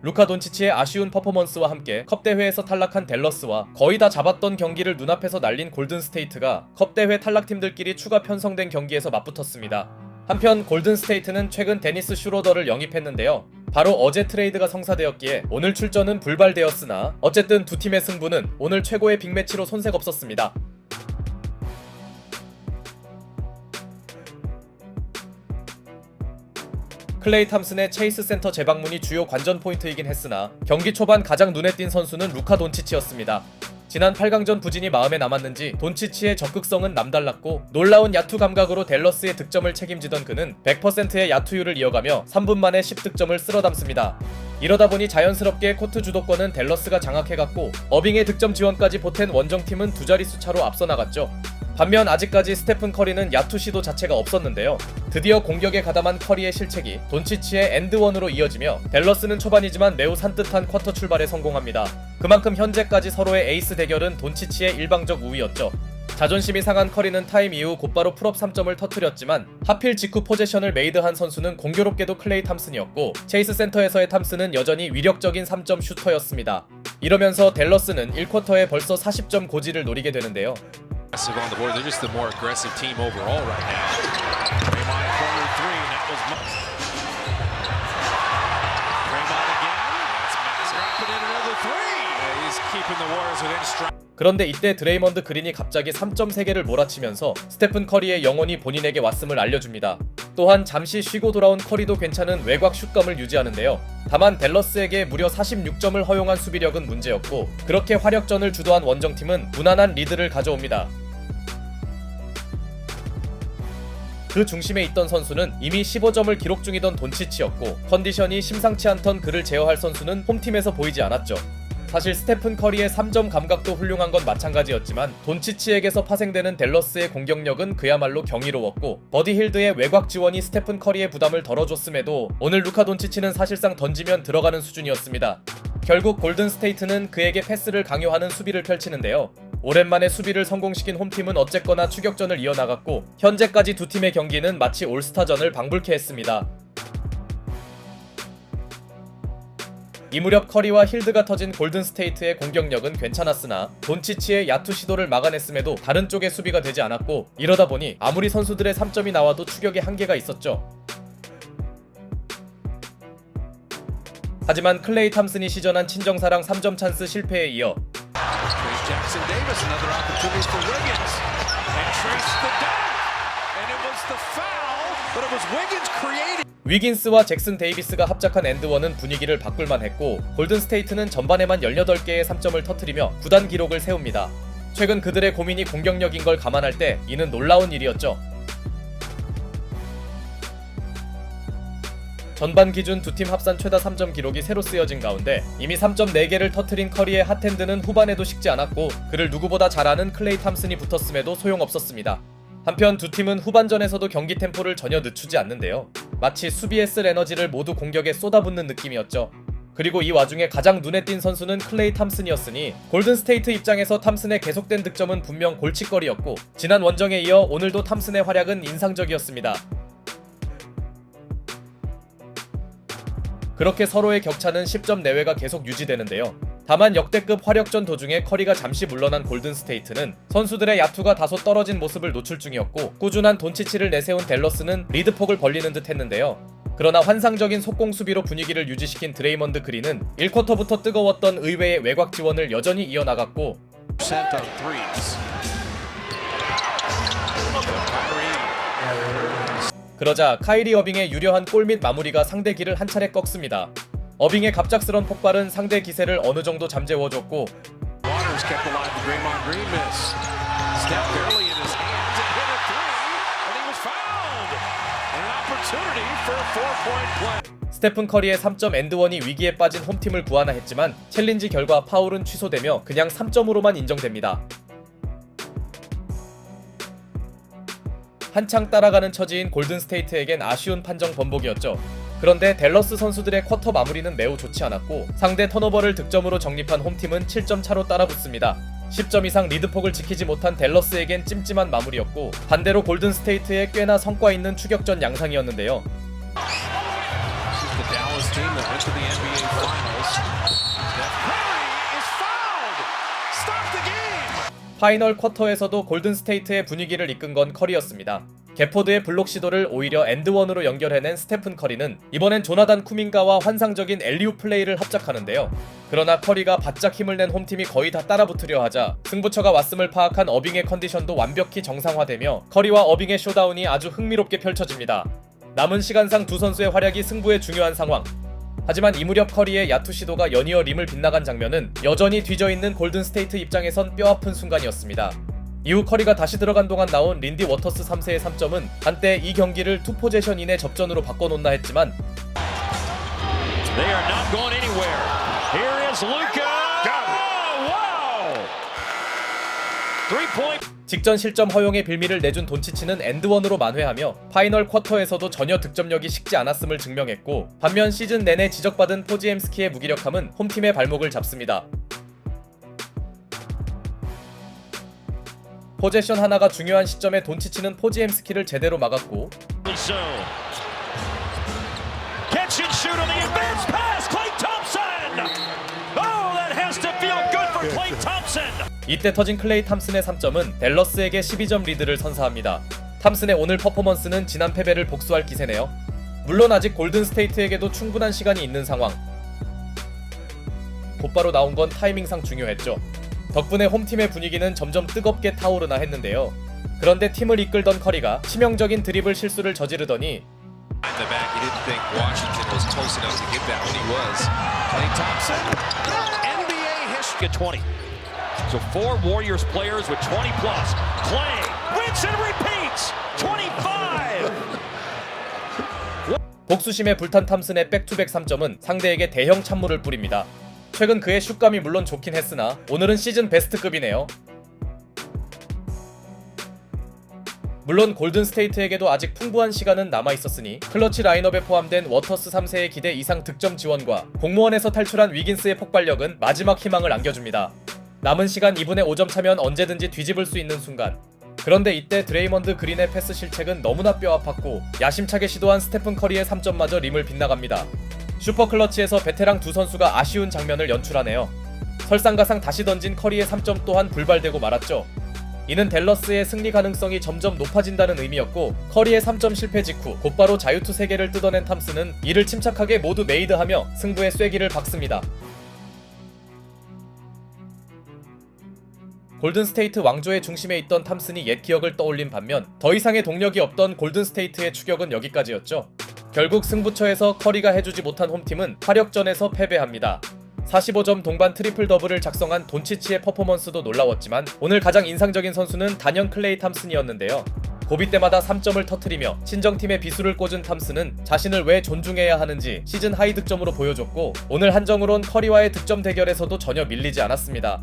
루카 돈치치의 아쉬운 퍼포먼스와 함께 컵 대회에서 탈락한 댈러스와 거의 다 잡았던 경기를 눈앞에서 날린 골든스테이트가 컵 대회 탈락팀들끼리 추가 편성된 경기에서 맞붙었습니다. 한편 골든스테이트는 최근 데니스 슈로더를 영입했는데요. 바로 어제 트레이드가 성사되었기에 오늘 출전은 불발되었으나 어쨌든 두 팀의 승부는 오늘 최고의 빅매치로 손색 없었습니다. 클레이 탐슨의 체이스 센터 재방문이 주요 관전 포인트이긴 했으나 경기 초반 가장 눈에 띈 선수는 루카 돈치치였습니다. 지난 8강전 부진이 마음에 남았는지 돈치치의 적극성은 남달랐고 놀라운 야투 감각으로 댈러스의 득점을 책임지던 그는 100%의 야투율을 이어가며 3분 만에 10득점을 쓸어담습니다. 이러다 보니 자연스럽게 코트 주도권은 댈러스가 장악해갔고 어빙의 득점 지원까지 보탠 원정팀은 두 자릿수 차로 앞서 나갔죠. 반면 아직까지 스테픈 커리는 야투 시도 자체가 없었는데요. 드디어 공격에 가담한 커리의 실책이 돈치치의 엔드원으로 이어지며 댈러스는 초반이지만 매우 산뜻한 쿼터 출발에 성공합니다. 그만큼 현재까지 서로의 에이스 대결은 돈치치의 일방적 우위였죠. 자존심이 상한 커리는 타임 이후 곧바로 풀업 3점을 터뜨렸지만 하필 직후 포제션을 메이드한 선수는 공교롭게도 클레이 탐슨이었고 체이스 센터에서의 탐슨은 여전히 위력적인 3점 슈터였습니다. 이러면서 댈러스는 1쿼터에 벌써 40점 고지를 노리게 되는데요. On the board, they're just the more aggressive team overall right now. Draymond corner three, and that was Draymond again. That's Max dropping in another three. He's keeping the Warriors within strike. 그런데 이때 드레이먼드 그린이 갑자기 3점 3개를 몰아치면서 스테픈 커리의 영혼이 본인에게 왔음을 알려줍니다. 또한 잠시 쉬고 돌아온 커리도 괜찮은 외곽 슛감을 유지하는데요. 다만 댈러스에게 무려 46점을 허용한 수비력은 문제였고 그렇게 화력전을 주도한 원정팀은 무난한 리드를 가져옵니다. 그 중심에 있던 선수는 이미 15점을 기록 중이던 돈치치였고 컨디션이 심상치 않던 그를 제어할 선수는 홈팀에서 보이지 않았죠. 사실 스테픈 커리의 3점 감각도 훌륭한 건 마찬가지였지만 돈치치에게서 파생되는 댈러스의 공격력은 그야말로 경이로웠고 버디 힐드의 외곽 지원이 스테픈 커리의 부담을 덜어줬음에도 오늘 루카 돈치치는 사실상 던지면 들어가는 수준이었습니다. 결국 골든스테이트는 그에게 패스를 강요하는 수비를 펼치는데요. 오랜만에 수비를 성공시킨 홈팀은 어쨌거나 추격전을 이어나갔고 현재까지 두 팀의 경기는 마치 올스타전을 방불케 했습니다. 이 무렵 커리와 힐드가 터진 골든스테이트의 공격력은 괜찮았으나 돈치치의 야투 시도를 막아냈음에도 다른 쪽의 수비가 되지 않았고 이러다 보니 아무리 선수들의 3점이 나와도 추격에 한계가 있었죠. 하지만 클레이 탐슨이 시전한 친정사랑 3점 찬스 실패에 이어 위긴스와 잭슨 데이비스가 합작한 엔드원은 분위기를 바꿀만 했고 골든스테이트는 전반에만 18개의 3점을 터뜨리며 구단 기록을 세웁니다. 최근 그들의 고민이 공격력인 걸 감안할 때 이는 놀라운 일이었죠. 전반 기준 두 팀 합산 최다 3점 기록이 새로 쓰여진 가운데 이미 3점 4개를 터뜨린 커리의 핫핸드는 후반에도 식지 않았고 그를 누구보다 잘 아는 클레이 탐슨이 붙었음에도 소용없었습니다. 한편 두 팀은 후반전에서도 경기 템포를 전혀 늦추지 않는데요. 마치 수비에 쓸 에너지를 모두 공격에 쏟아붓는 느낌이었죠. 그리고 이 와중에 가장 눈에 띈 선수는 클레이 탐슨이었으니 골든스테이트 입장에서 탐슨의 계속된 득점은 분명 골칫거리였고 지난 원정에 이어 오늘도 탐슨의 활약은 인상적이었습니다. 그렇게 서로의 격차는 10점 내외가 계속 유지되는데요. 다만 역대급 화력전 도중에 커리가 잠시 물러난 골든스테이트는 선수들의 야투가 다소 떨어진 모습을 노출 중이었고 꾸준한 돈치치를 내세운 댈러스는 리드폭을 벌리는 듯 했는데요. 그러나 환상적인 속공 수비로 분위기를 유지시킨 드레이먼드 그린은 1쿼터부터 뜨거웠던 의외의 외곽 지원을 여전히 이어나갔고 그러자 카이리 어빙의 유려한 골 및 마무리가 상대 기를 한 차례 꺾습니다. 어빙의 갑작스런 폭발은 상대 기세를 어느 정도 잠재워줬고 스테픈 커리의 3점 엔드원이 위기에 빠진 홈팀을 구하나 했지만 챌린지 결과 파울은 취소되며 그냥 3점으로만 인정됩니다. 한창 따라가는 처지인 골든스테이트에겐 아쉬운 판정 번복이었죠. 그런데 댈러스 선수들의 쿼터 마무리는 매우 좋지 않았고 상대 턴오버를 득점으로 정립한 홈팀은 7점 차로 따라붙습니다. 10점 이상 리드폭을 지키지 못한 댈러스에겐 찜찜한 마무리였고 반대로 골든스테이트의 꽤나 성과 있는 추격전 양상이었는데요. team that went to the NBA Finals. Steph Curry is fouled. Stop the game. 파이널 쿼터에서도 골든스테이트의 분위기를 이끈 건 커리였습니다. 게포드의 블록 시도를 오히려 엔드원으로 연결해낸 스테픈 커리는 이번엔 조나단 쿠민가와 환상적인 엘리웁 플레이를 합작하는데요. 그러나 커리가 바짝 힘을 낸 홈팀이 거의 다 따라붙으려 하자 승부처가 왔음을 파악한 어빙의 컨디션도 완벽히 정상화되며 커리와 어빙의 쇼다운이 아주 흥미롭게 펼쳐집니다. 남은 시간상 두 선수의 활약이 승부에 중요한 상황. 하지만 이 무렵 커리의 야투 시도가 연이어 림을 빗나간 장면은 여전히 뒤져있는 골든스테이트 입장에선 뼈아픈 순간이었습니다. 이후 커리가 다시 들어간 동안 나온 린디 워터스 3세의 3점은 한때 이 경기를 투 포제션 이내 접전으로 바꿔놓나 했지만 They are not going anywhere. Here is Luka. Wow! 3-point. 직전 실점 허용의 빌미를 내준 돈치치는 엔드원으로 만회하며 파이널 쿼터에서도 전혀 득점력이 식지 않았음을 증명했고, 반면 시즌 내내 지적받은 포지엠스키의 무기력함은 홈팀의 발목을 잡습니다. 포제션 하나가 중요한 시점에 돈치치는 포지엠스키를 제대로 막았고, Catch and shoot on the advance pass. Klay Thompson. Oh, that has to feel good for Klay Thompson. 이때 터진 클레이 탐슨의 3점은 댈러스에게 12점 리드를 선사합니다. 탐슨의 오늘 퍼포먼스는 지난 패배를 복수할 기세네요. 물론 아직 골든스테이트에게도 충분한 시간이 있는 상황. 곧바로 나온 건 타이밍상 중요했죠. 덕분에 홈팀의 분위기는 점점 뜨겁게 타오르나 했는데요. 그런데 팀을 이끌던 커리가 치명적인 드리블 실수를 저지르더니 In the back, he didn't think Washington was close enough to get that when he was. Klay Thompson, NBA history 20. So 4 Warriors players with 20 plus. Klay, rinse and repeats. 25. 복수심에 불탄 탐슨의 백투백 3점은 상대에게 대형 찬물을 뿌립니다. 최근 그의 슛감이 물론 좋긴 했으나 오늘은 시즌 베스트급이네요. 물론 골든스테이트에게도 아직 풍부한 시간은 남아있었으니 클러치 라인업에 포함된 워터스 3세의 기대 이상 득점 지원과 공무원에서 탈출한 위긴스의 폭발력은 마지막 희망을 안겨줍니다. 남은 시간 2분의 5점 차면 언제든지 뒤집을 수 있는 순간. 그런데 이때 드레이먼드 그린의 패스 실책은 너무나 뼈아팠고 야심차게 시도한 스테픈 커리의 3점마저 림을 빗나갑니다. 슈퍼클러치에서 베테랑 두 선수가 아쉬운 장면을 연출하네요. 설상가상 다시 던진 커리의 3점 또한 불발되고 말았죠. 이는 댈러스의 승리 가능성이 점점 높아진다는 의미였고, 커리의 3점 실패 직후 곧바로 자유투 3개를 뜯어낸 탐슨은 이를 침착하게 모두 메이드하며 승부의 쐐기를 박습니다. 골든스테이트 왕조의 중심에 있던 탐슨이 옛 기억을 떠올린 반면 더 이상의 동력이 없던 골든스테이트의 추격은 여기까지였죠. 결국 승부처에서 커리가 해주지 못한 홈팀은 화력전에서 패배합니다. 45점 동반 트리플 더블을 작성한 돈치치의 퍼포먼스도 놀라웠지만 오늘 가장 인상적인 선수는 단연 클레이 탐슨이었는데요. 고비 때마다 3점을 터뜨리며 친정팀의 비수를 꽂은 탐슨은 자신을 왜 존중해야 하는지 시즌 하이 득점으로 보여줬고, 오늘 한정으론 커리와의 득점 대결에서도 전혀 밀리지 않았습니다.